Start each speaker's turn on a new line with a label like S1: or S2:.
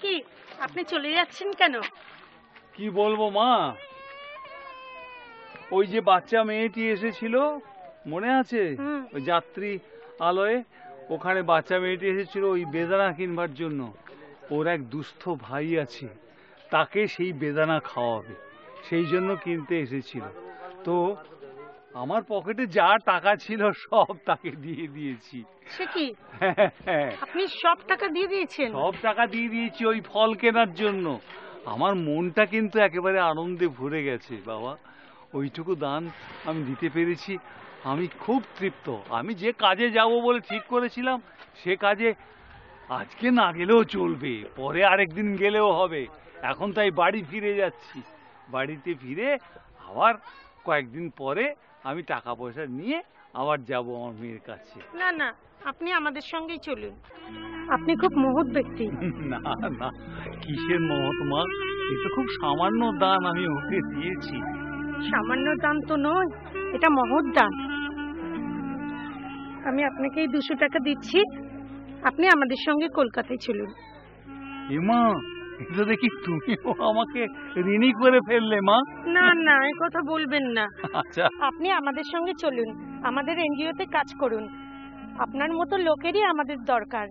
S1: কি আপনি চলে যাচ্ছেন কেন?
S2: কি বলবো মা, ওই যে বাচ্চা মেয়েটি এসেছিল মনে আছে, ওই যাত্রী আলোয়, ওখানে বাচ্চা মেয়েটি এসেছিল ওই বেদানা কিনবার জন্য। ওর এক দুস্থ ভাই আছে, তাকে সেই বেদানা খাওয়াবে, সেই জন্য কিনতে এসেছিল। তো আমার পকেটে যা টাকা ছিল সব তাকে দিয়ে দিয়েছি।
S1: সে কি, আপনি সব টাকা দিয়ে দিয়েছেন?
S2: সব টাকা দিয়ে দিয়েছি ওই ফল কেনার জন্য। আমার মনটা কিন্তু একেবারে আনন্দে ভরে গেছে বাবা, ওইটুকু দান আমি দিতে পেরেছি। আমি খুব তৃপ্ত। আমি যে কাজে যাব বলে ঠিক করেছিলাম সে কাজে আজকে না গেলেও চলবে, পরে আরেকদিন গেলেও হবে। এখন তাই বাড়ি ফিরে যাচ্ছি। বাড়িতে ফিরে আবার কয়েকদিন পরে আমি টাকা পয়সা নিয়ে আবার যাব আমার মেয়ের কাছে।
S1: না না, আপনি আমাদের সঙ্গেই চলুন, আপনি খুব মহৎ ব্যক্তি।
S2: না না, কিসের মহৎ মা, এটা খুব সামান্য দান আমি ওকে দিয়েছি।
S1: সামান্য দান তো নয়, এটা মহৎ দান। আমি আপনাকে এই 200 টাকা দিচ্ছি, আপনি আমাদের সঙ্গে কলকাতায় চলুন।
S2: মা, এটা দেখি তুমিও আমাকে ঋণী করে ফেললে মা।
S1: না না, এই কথা বলবেন না।
S2: আচ্ছা,
S1: আপনি আমাদের সঙ্গে চলুন, আমাদের এনজিওতে কাজ করুন। আপনার মতো লোকেরই আমাদের দরকার।